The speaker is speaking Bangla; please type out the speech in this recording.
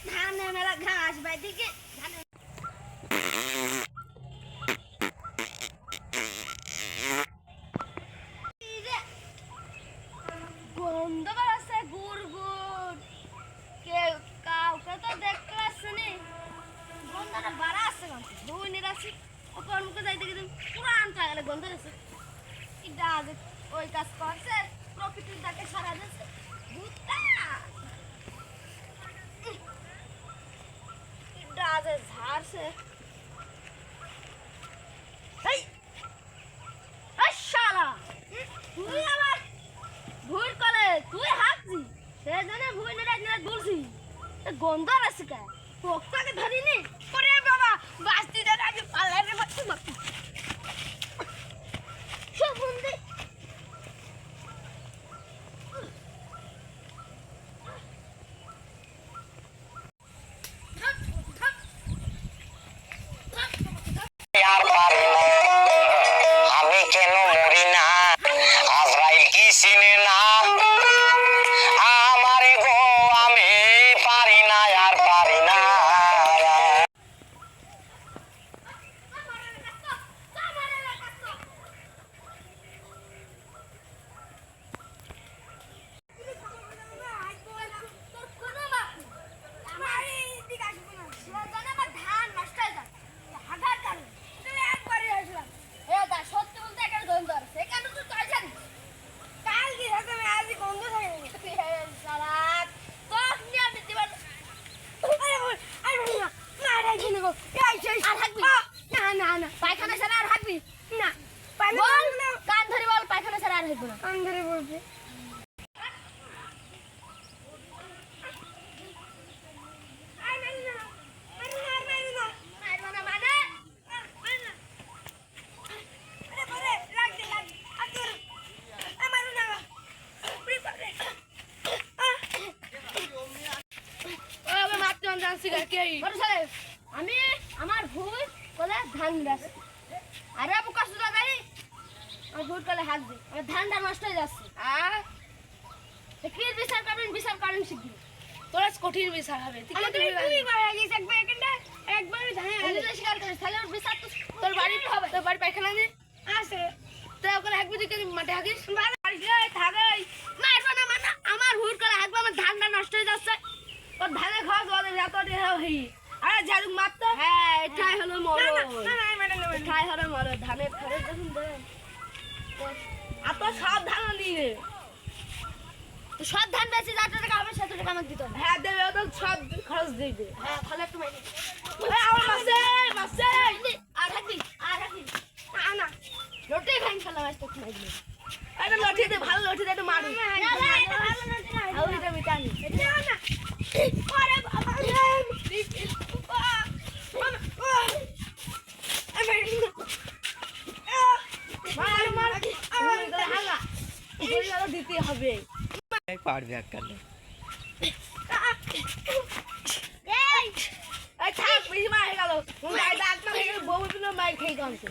ধানে মেলা ঘাস বাইদিকে গন্ধ বেড়াচ্ছে গুড় গুড় কেউ কাউকে তো দেখতে পাচ্ছে না গন্ধটা বাড়া আসছে দুই নিরাশি ওপর মুখে যাইতে গেলে পুরান গেলে গন্ধ গেছে এটা আজ ওই কাজ করছে প্রকৃতির তাকে সারা দিচ্ছে ভূতটা এটা আজ ঝাড়ছে শালা তুই আমার ভুল করে তুই হাঁকছি সেই জন্য ভুল নিরাজ বলছি গন্ধ আছে কে পোকটাকে ধরিনি ওরে বাবা বাস্তি ধরে আগে পাল্লারে মারতে মারতে সব বন্ধে আমি কেন মরি না আজরাইল কি চিনে না আমারে গো আমি পারি না আর পারি না পায়খানা ছাড়া আর হাঁকবি না কান ধরে বল পায়খানা ছাড়া আর হাঁকবো না কান ধরে বলবি আমি আমার ভুল বলে ধান গাছে আরে আপু কষ্ট দাদাই আমার ভুল করলে হাত দিই আমার ধানটা নষ্ট হয়ে যাচ্ছে কি বিচার করেন শিখবি তোরা কঠিন বিচার হবে স্বীকার করিস তাহলে ওর বিচার তোর বাড়িতে হবে তোর বাড়ি পায়খানা নেই আছে তো ওখানে হাঁকবি তুই মাঠে হাঁকিস থাকাই মারবো না মানে আমার ভুল করে হাঁকবো আমার ধানটা নষ্ট হয়ে যাচ্ছে তোর ধানে খাওয়া জলে এত হই আরে ঝাড়ুক মারতো হ্যাঁ এটাই হলো মরণ এটাই হলো মরণ ধানের খরচ যখন দেয় আর তো সব ধান নিয়ে তো সব ধান বেশি যত টাকা হবে সেত টাকা আমাকে দিতে হবে হ্যাঁ দেবে ও তো সব খরচ দিবে হ্যাঁ তাহলে একটু মাইনে আমার মাসে আর থাকবি না রুটি খাই ফেলা মাছ তো খাই দিবি একটা লঠি দে ভালো লঠি দে একটু মারু না এটা ভালো না হাউলিটা মিটানি না ওরে বাবা দিতে হবে পারবে এককালে থাক বেশি মার হয়ে গেল ডাক্তার বউ মার খেয়ে গেছে